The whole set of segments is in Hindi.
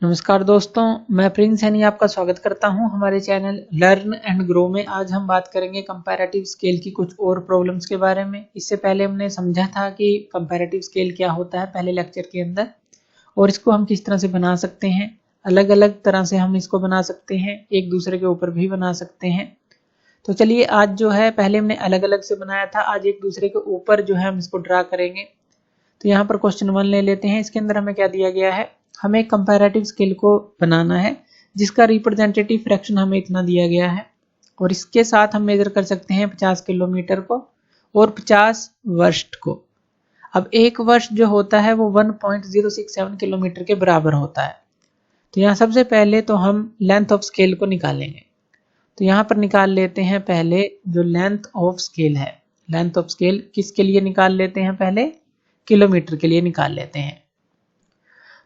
नमस्कार दोस्तों, मैं प्रिंस सैनी आपका स्वागत करता हूं हमारे चैनल लर्न एंड ग्रो में। आज हम बात करेंगे कंपैरेटिव स्केल की कुछ और प्रॉब्लम्स के बारे में। इससे पहले हमने समझा था कि कंपैरेटिव स्केल क्या होता है पहले लेक्चर के अंदर, और इसको हम किस तरह से बना सकते हैं। अलग अलग तरह से हम इसको बना सकते हैं, एक दूसरे के ऊपर भी बना सकते हैं। तो चलिए आज जो है, पहले हमने अलग अलग से बनाया था, आज एक दूसरे के ऊपर जो है हम इसको ड्रा करेंगे। तो यहाँ पर क्वेश्चन 1 ले लेते हैं। इसके अंदर हमें क्या दिया गया है, हमें एक कंपैरेटिव स्केल को बनाना है जिसका रिप्रेजेंटेटिव फ्रैक्शन हमें इतना दिया गया है, और इसके साथ हम मेजर कर सकते हैं 50 किलोमीटर को और 50 वर्स्ट को। अब एक वर्ष जो होता है वो 1.067 किलोमीटर के बराबर होता है। तो यहाँ सबसे पहले तो हम लेंथ ऑफ स्केल को निकालेंगे। तो यहाँ पर निकाल लेते हैं पहले जो लेंथ ऑफ स्केल है। लेंथ ऑफ स्केल किसके लिए निकाल लेते हैं, पहले किलोमीटर के लिए निकाल लेते हैं।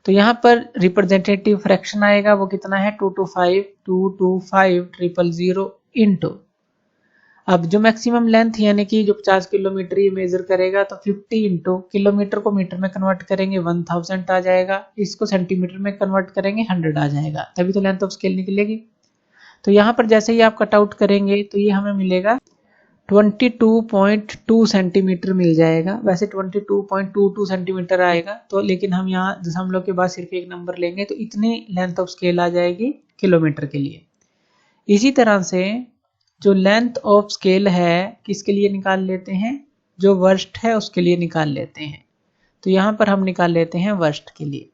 तो यहाँ पर रिप्रेजेंटेटिव फ्रैक्शन आएगा, वो कितना है 225,225,000 इंटू, अब जो मैक्सिमम लेंथ यानी कि जो 50 किलोमीटर ये मेजर करेगा, तो 50 इंटू किलोमीटर को मीटर में कन्वर्ट करेंगे 1000 आ जाएगा, इसको सेंटीमीटर में कन्वर्ट करेंगे 100 आ जाएगा, तभी तो लेंथ ऑफ स्केल निकलेगी। तो यहाँ पर जैसे ही आप कट आउट करेंगे तो ये हमें मिलेगा 22.2 सेंटीमीटर मिल जाएगा। वैसे 22.22 सेंटीमीटर आएगा, तो लेकिन हम यहाँ दशमलव के बाद सिर्फ एक नंबर लेंगे, तो इतनी लेंथ ऑफ स्केल आ जाएगी किलोमीटर के लिए। इसी तरह से जो लेंथ ऑफ स्केल है किसके लिए निकाल लेते हैं, जो वर्स्ट है उसके लिए निकाल लेते हैं। तो यहाँ पर हम निकाल लेते हैं वर्स्ट के लिए।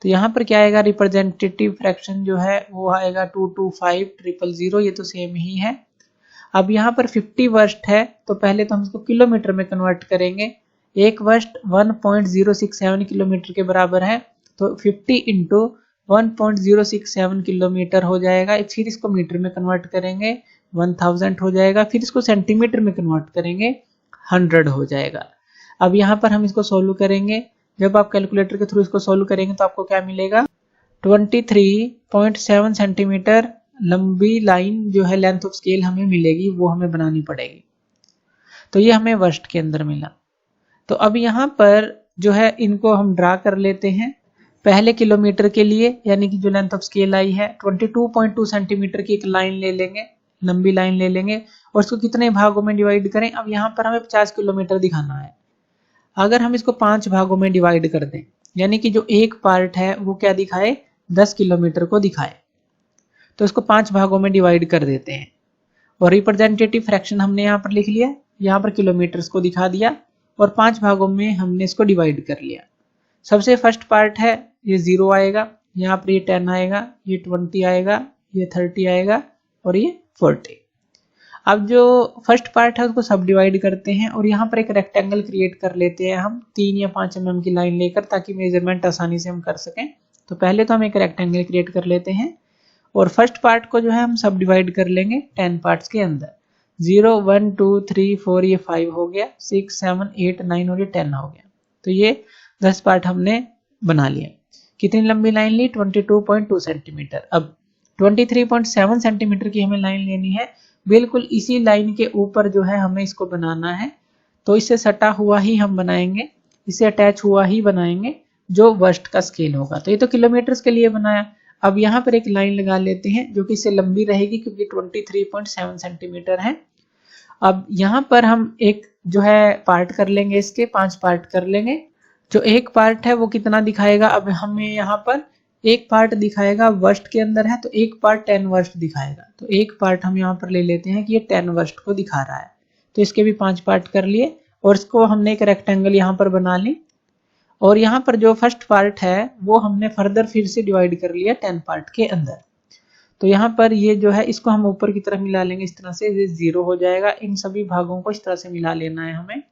तो यहाँ पर क्या आएगा, रिप्रेजेंटेटिव फ्रैक्शन जो है वो आएगा 225,000, ये तो सेम ही है। अब यहाँ पर 50 वर्स्ट है, तो पहले तो हम इसको किलोमीटर में कन्वर्ट करेंगे। एक वर्स्ट 1.067 किलोमीटर के बराबर है, तो 50 इंटू 1.067 किलोमीटर हो जाएगा। फिर इसको मीटर में कन्वर्ट करेंगे 1000 हो जाएगा, फिर इसको सेंटीमीटर में कन्वर्ट करेंगे 100 हो जाएगा। अब यहाँ पर हम इसको सोल्व करेंगे। जब आप कैलकुलेटर के थ्रू इसको सोल्व करेंगे तो आपको क्या मिलेगा, 23.7 सेंटीमीटर लंबी लाइन जो है लेंथ ऑफ स्केल हमें मिलेगी, वो हमें बनानी पड़ेगी। तो ये हमें वर्स्ट के अंदर मिला। तो अब यहाँ पर जो है इनको हम ड्रा कर लेते हैं। पहले किलोमीटर के लिए यानी कि जो लेंथ ऑफ स्केल आई है 22.2 सेंटीमीटर की एक लाइन ले लेंगे, लंबी लाइन ले लेंगे, और इसको कितने भागों में डिवाइड करें। अब यहाँ पर हमें 50 किलोमीटर दिखाना है। अगर हम इसको 5 भागों में डिवाइड कर दें, यानी कि जो एक पार्ट है वो क्या दिखाए, 10 किलोमीटर को दिखाए, तो इसको 5 भागों में डिवाइड कर देते हैं। और रिप्रेजेंटेटिव फ्रैक्शन हमने यहाँ पर लिख लिया, यहाँ पर किलोमीटर्स को दिखा दिया, और 5 भागों में हमने इसको डिवाइड कर लिया। सबसे फर्स्ट पार्ट है ये 0 आएगा, यहाँ पर ये 10 आएगा, ये 20 आएगा, ये 30 आएगा, और ये 40। अब जो फर्स्ट पार्ट है उसको सब डिवाइड करते हैं, और यहाँ पर एक रेक्टेंगल क्रिएट कर लेते हैं हम 3 या 5 mm की लाइन लेकर, ताकि मेजरमेंट आसानी से हम कर सकें। तो पहले तो हम एक रेक्टेंगल क्रिएट कर लेते हैं, और फर्स्ट पार्ट को जो है हम सब डिवाइड कर लेंगे 10 पार्ट्स के अंदर। 0 1 2 3 4 ये 5 हो गया, 6 7 8 9 और ये 10 हो गया। तो ये 10 पार्ट हमने बना लिया। कितनी लंबी लाइन ली, 22.2 सेंटीमीटर। अब 23.7 सेंटीमीटर की हमें लाइन लेनी है, बिल्कुल इसी लाइन के ऊपर जो है हमें इसको बनाना है। तो इससे सटा हुआ ही हम बनाएंगे, इससे अटैच हुआ ही बनाएंगे जो वर्स्ट का स्केल होगा। तो ये तो किलोमीटर्स के लिए बनाया। अब यहाँ पर एक लाइन लगा लेते हैं जो कि इससे लंबी रहेगी, क्योंकि 23.7 सेंटीमीटर है। अब यहाँ पर हम एक जो है पार्ट कर लेंगे, इसके 5 पार्ट कर लेंगे। जो एक पार्ट है वो कितना दिखाएगा, अब हमें यहाँ पर एक पार्ट दिखाएगा वर्स्ट के अंदर है, तो एक पार्ट 10 वर्स्ट दिखाएगा। तो एक पार्ट हम यहाँ पर ले लेते हैं कि ये 10 वर्स्ट को दिखा रहा है, तो इसके भी 5 पार्ट कर लिए, और इसको हमने एक रेक्टेंगल यहाँ पर बना ली। और यहाँ पर जो फर्स्ट पार्ट है वो हमने फर्दर फिर से डिवाइड कर लिया 10 पार्ट के अंदर। तो यहाँ पर ये जो है इसको हम ऊपर की तरफ मिला लेंगे, इस तरह से ये 0 हो जाएगा। इन सभी भागों को इस तरह से मिला लेना है हमें,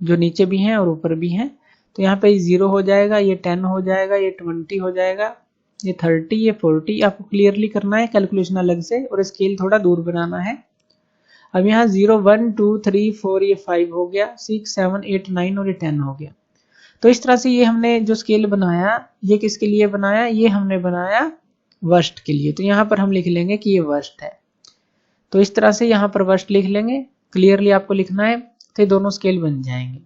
जो नीचे भी हैं और ऊपर भी हैं। तो यहाँ पे 0 हो जाएगा, ये 10 हो जाएगा, ये 20 हो जाएगा, ये 30, ये 40। आपको क्लियरली करना है कैलकुलेशन अलग से, और स्केल थोड़ा दूर बनाना है। अब यहाँ 0 1 2 3 4 ये 5 हो गया, 6 7 8 9 और ये 10 हो गया। तो इस तरह से ये हमने जो स्केल बनाया, ये किसके लिए बनाया, ये हमने बनाया वर्स्ट के लिए। तो यहाँ पर हम लिख लेंगे कि ये वर्स्ट है। तो इस तरह से यहाँ पर वर्स्ट लिख लेंगे, क्लियरली आपको लिखना है, तो दोनों स्केल बन जाएंगे।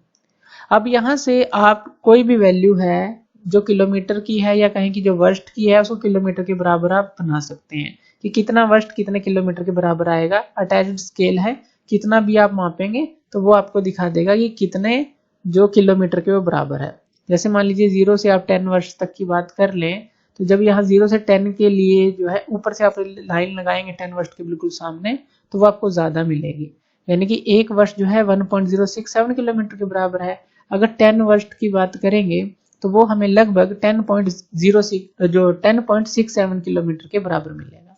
अब यहाँ से आप कोई भी वैल्यू है जो किलोमीटर की है या कहें कि जो वर्स्ट की है उसको किलोमीटर के बराबर आप बना सकते हैं कि कितना वर्स्ट कितने किलोमीटर के बराबर आएगा। अटैच्ड स्केल है, कितना भी आप मापेंगे तो वो आपको दिखा देगा कि कितने जो किलोमीटर के वो बराबर है। जैसे मान लीजिए 0 से आप 10 वर्ष तक की बात कर लें, तो जब यहाँ 0 से 10 के लिए जो है ऊपर से आप लाइन लगाएंगे 10 वर्ष के बिल्कुल सामने, तो वो आपको ज़्यादा मिलेगी। यानी कि एक वर्ष जो है 1067 किलोमीटर के बराबर है। अगर 10 वर्ष की बात करेंगे तो वो हमें लगभग 10.67 किलोमीटर के बराबर मिलेगा।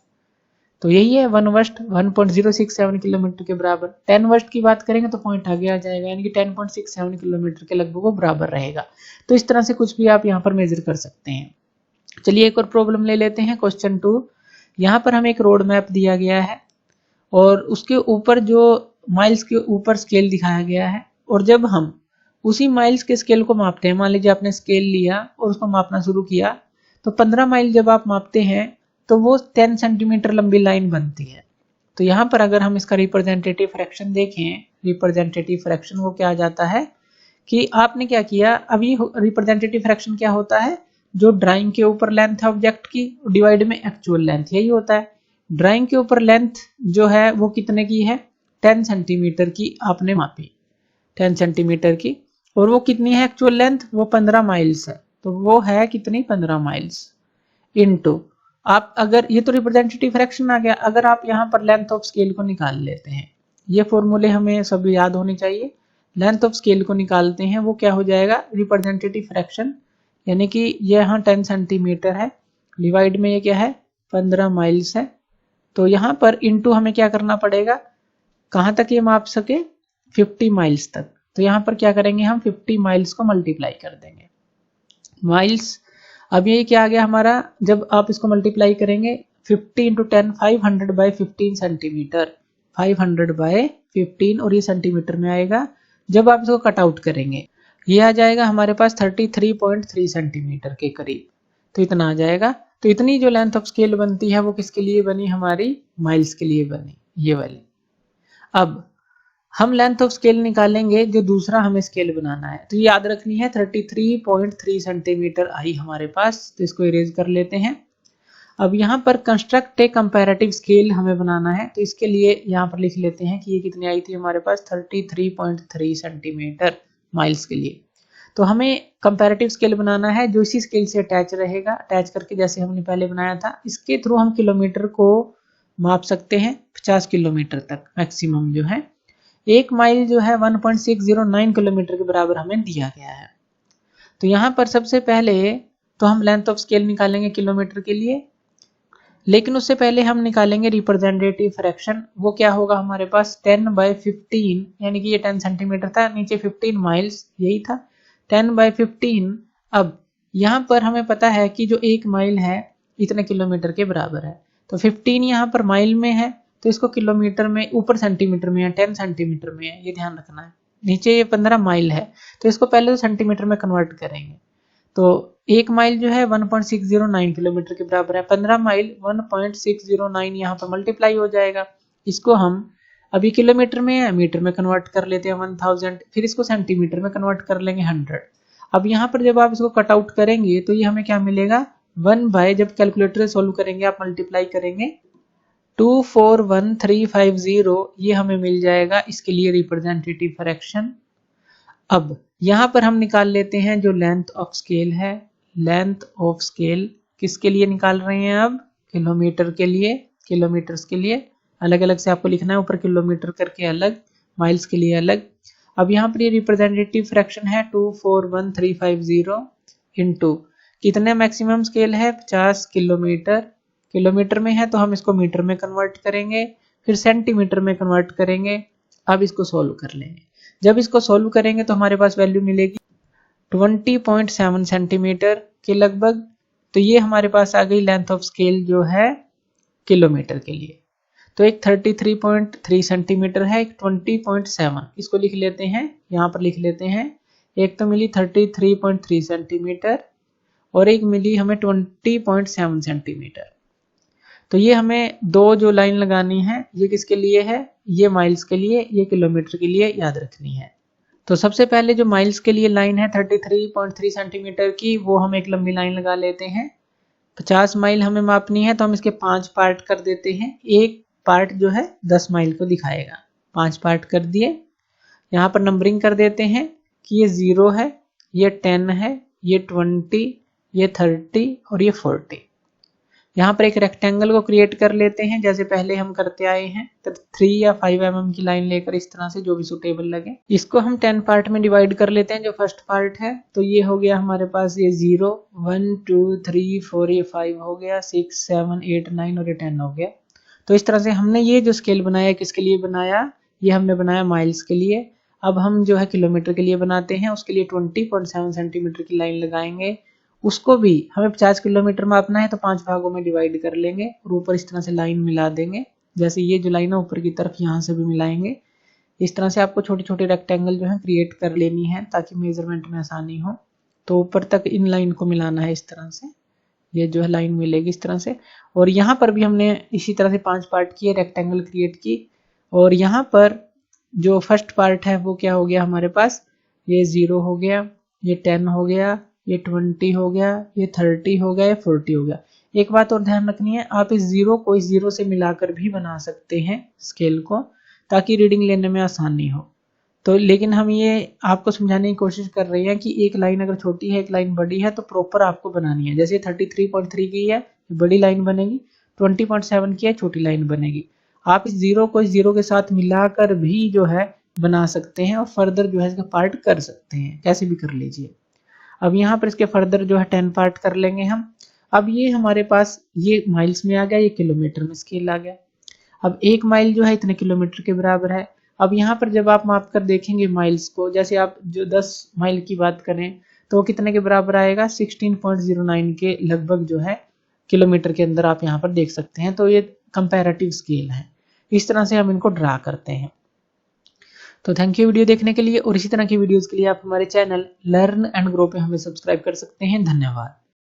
तो यही है 1 वर्स्ट 1.067 किलोमीटर के बराबर। 10 वर्स्ट की बात करेंगे तो पॉइंट आगे आ जाएगा, यानी कि 10.67 किलोमीटर के लगभग वो बराबर रहेगा। तो इस तरह से कुछ भी आप यहाँ पर मेजर कर सकते हैं। चलिए एक और प्रॉब्लम ले लेते हैं, क्वेश्चन 2। यहाँ पर हमें एक रोड मैप दिया गया है और उसके ऊपर जो माइल्स के ऊपर स्केल दिखाया गया है, और जब हम उसी माइल्स के स्केल को मापते हैं, मान लीजिए आपने स्केल लिया और उसको मापना शुरू किया, तो 15 माइल जब आप मापते हैं तो वो 10 सेंटीमीटर लंबी लाइन बनती है। तो यहाँ पर अगर हम इसका रिप्रेजेंटेटिव फ्रैक्शन देखें, रिप्रेजेंटेटिव फ्रैक्शन वो क्या आ जाता है कि आपने क्या किया, अभी रिप्रेजेंटेटिव फ्रैक्शन क्या होता है, जो ड्राइंग के ऊपर लेंथ है ऑब्जेक्ट की डिवाइड में एक्चुअल लेंथ, यही होता है। ड्राइंग के ऊपर लेंथ जो है वो कितने की है, 10 सेंटीमीटर की आपने मापी, 10 सेंटीमीटर की, और वो कितनी है एक्चुअल लेंथ, वो 15 माइल्स है। तो वो है कितनी, 15 माइल्स इनटू आप, अगर ये तो रिप्रेजेंटेटिव फ्रैक्शन आ गया। अगर आप यहाँ पर लेंथ ऑफ स्केल को निकाल लेते हैं, ये फॉर्मूले हमें सब याद होने चाहिए। लेंथ ऑफ स्केल को निकालते हैं, वो क्या हो जाएगा, रिप्रेजेंटेटिव फ्रैक्शन, यानी कि ये यहाँ 10 सेंटीमीटर है डिवाइड में ये क्या है 15 माइल्स है। तो यहाँ पर इनटू हमें क्या करना पड़ेगा, कहाँ तक ये माप सके, 50 माइल्स तक। तो यहाँ पर क्या करेंगे, हम 50 माइल्स को मल्टीप्लाई कर देंगे, माइल्स। अब ये क्या आ गया हमारा, जब आप इसको मल्टीप्लाई करेंगे 50 × 10 500/15 सेंटीमीटर, 500/15, और ये सेंटीमीटर में आएगा। जब आप इसको कट आउट करेंगे ये आ जाएगा हमारे पास 33.3 सेंटीमीटर के करीब। तो इतना आ जाएगा। तो इतनी जो लेंथ ऑफ स्केल बनती है वो किसके लिए बनी, हमारी माइल्स के लिए बनी, ये वाली। अब हम लेंथ ऑफ स्केल निकालेंगे, जो दूसरा हमें स्केल बनाना है, तो याद रखनी है 33.3 सेंटीमीटर आई हमारे पास। तो इसको इरेज कर लेते हैं। अब यहाँ पर कंस्ट्रक्ट ए कंपैरेटिव स्केल हमें बनाना है, तो इसके लिए यहाँ पर लिख लेते हैं कि ये कितनी आई थी हमारे पास, 33.3 सेंटीमीटर माइल्स के लिए। तो हमें कंपैरेटिव स्केल बनाना है जो इसी स्केल से अटैच रहेगा, अटैच करके जैसे हमने पहले बनाया था, इसके थ्रू हम किलोमीटर को माप सकते हैं 50 किलोमीटर तक मैक्सिमम जो है। 1 माइल जो है 1.609 किलोमीटर के बराबर हमें दिया गया है। तो यहाँ पर सबसे पहले तो हम लेंथ ऑफ स्केल निकालेंगे किलोमीटर के लिए, लेकिन उससे पहले हम निकालेंगे रिप्रेजेंटेटिव फ्रैक्शन। वो क्या होगा हमारे पास, 10/15, यानी कि ये 10 सेंटीमीटर था, नीचे 15 माइल्स यही था, 10/15। अब यहाँ पर हमें पता है कि जो 1 माइल है इतने किलोमीटर के बराबर है, तो 15 यहाँ पर माइल में है, तो इसको किलोमीटर में, ऊपर सेंटीमीटर में है, 10 सेंटीमीटर में है, ये ध्यान रखना है। नीचे ये 15 माइल है, तो इसको पहले तो सेंटीमीटर में कन्वर्ट करेंगे। तो 1 माइल जो है 1.609 किलोमीटर के बराबर है, 15 माइल 1.609 यहाँ पर मल्टीप्लाई हो जाएगा। इसको हम अभी किलोमीटर में है, मीटर में कन्वर्ट कर लेते हैं 1000, फिर इसको सेंटीमीटर में कन्वर्ट कर लेंगे 100। अब यहाँ पर जब आप इसको कट आउट करेंगे तो ये हमें क्या मिलेगा, 1 जब कैलकुलेटर से सोल्व करेंगे आप मल्टीप्लाई करेंगे 241350, ये हमें मिल जाएगा इसके लिए रिप्रेजेंटेटिव फ्रैक्शन। अब यहाँ पर हम निकाल लेते हैं जो लेंथ ऑफ स्केल है। लेंथ ऑफ स्केल किसके लिए निकाल रहे हैं, अब किलोमीटर के लिए, किलोमीटर्स के लिए अलग अलग से आपको लिखना है, ऊपर किलोमीटर करके अलग, माइल्स के लिए अलग। अब यहाँ पर ये रिप्रेजेंटेटिव फ्रैक्शन है 241350 इनटू कितने मैक्सिमम स्केल है 50 किलोमीटर, किलोमीटर में है तो हम इसको मीटर में कन्वर्ट करेंगे, फिर सेंटीमीटर में कन्वर्ट करेंगे। अब इसको सोल्व कर लेंगे। जब इसको सोल्व करेंगे तो हमारे पास वैल्यू मिलेगी 20.7 सेंटीमीटर के लगभग। तो ये हमारे पास आ गई लेंथ ऑफ स्केल जो है किलोमीटर के लिए। तो एक 33.3 सेंटीमीटर है, एक 20.7, इसको लिख लेते हैं, यहाँ पर लिख लेते हैं। एक तो मिली 33.3 सेंटीमीटर और एक मिली हमें 20.7 सेंटीमीटर। तो ये हमें दो जो लाइन लगानी है, ये किसके लिए है, ये माइल्स के लिए, ये किलोमीटर के लिए याद रखनी है। तो सबसे पहले जो माइल्स के लिए लाइन है 33.3 सेंटीमीटर की, वो हम एक लंबी लाइन लगा लेते हैं। 50 माइल हमें मापनी है, तो हम इसके 5 पार्ट कर देते हैं। एक पार्ट जो है 10 माइल को दिखाएगा। 5 पार्ट कर दिए। यहाँ पर नंबरिंग कर देते हैं कि ये 0 है, ये 10 है, ये 20, ये 30 और ये 40। यहाँ पर एक रेक्टेंगल को क्रिएट कर लेते हैं जैसे पहले हम करते आए हैं। तो 3 या 5 mm की लाइन लेकर इस तरह से, जो भी सुटेबल लगे। इसको हम 10 पार्ट में डिवाइड कर लेते हैं। जो फर्स्ट पार्ट है तो ये हो गया हमारे पास, ये 0 1 2 3 4, ये 5 हो गया, 6 7 8 9 और ये 10 हो गया। तो इस तरह से हमने ये जो स्केल बनाया किसके लिए बनाया, ये हमने बनाया माइल्स के लिए। अब हम जो है किलोमीटर के लिए बनाते हैं। उसके लिए 20.7 सेंटीमीटर की लाइन लगाएंगे। उसको भी हमें 50 किलोमीटर मापना है, तो 5 भागों में डिवाइड कर लेंगे और ऊपर इस तरह से लाइन मिला देंगे। जैसे ये जो लाइन है ऊपर की तरफ, यहाँ से भी मिलाएंगे। इस तरह से आपको छोटे छोटे रेक्टेंगल जो है क्रिएट कर लेनी है ताकि मेजरमेंट में आसानी हो। तो ऊपर तक इन लाइन को मिलाना है इस तरह से, ये जो है लाइन मिलेगी इस तरह से। और यहाँ पर भी हमने इसी तरह से 5 पार्ट किए, रेक्टेंगल क्रिएट की। और यहाँ पर जो फर्स्ट पार्ट है वो क्या हो गया हमारे पास, ये 0 हो गया, ये 10 हो गया, ये 20 हो गया, ये 30 हो गया, ये 40 हो गया। एक बात और ध्यान रखनी है, आप इस 0 को इस 0 से मिलाकर भी बना सकते हैं स्केल को, ताकि रीडिंग लेने में आसानी हो। तो लेकिन हम ये आपको समझाने की कोशिश कर रहे हैं कि एक लाइन अगर छोटी है, एक लाइन बड़ी है, तो प्रॉपर आपको बनानी है। जैसे 33.3 की है, बड़ी लाइन बनेगी, 20.7 की है, छोटी लाइन बनेगी। आप इस 0 को इस 0 के साथ मिलाकर भी जो है बना सकते हैं और फर्दर जो है इसका पार्ट कर सकते हैं, कैसे भी कर लीजिए। अब यहाँ पर इसके फर्दर जो है 10 पार्ट कर लेंगे हम। अब ये हमारे पास ये माइल्स में आ गया, ये किलोमीटर में स्केल आ गया। अब 1 माइल जो है इतने किलोमीटर के बराबर है। अब यहाँ पर जब आप माप कर देखेंगे माइल्स को, जैसे आप जो 10 माइल की बात करें तो कितने के बराबर आएगा, 16.09 के लगभग जो है किलोमीटर के अंदर आप यहाँ पर देख सकते हैं। तो ये कंपैरेटिव स्केल है। इस तरह से हम इनको ड्रा करते हैं। तो थैंक यू वीडियो देखने के लिए, और इसी तरह की वीडियोस के लिए आप हमारे चैनल लर्न एंड ग्रो पे हमें सब्सक्राइब कर सकते हैं। धन्यवाद।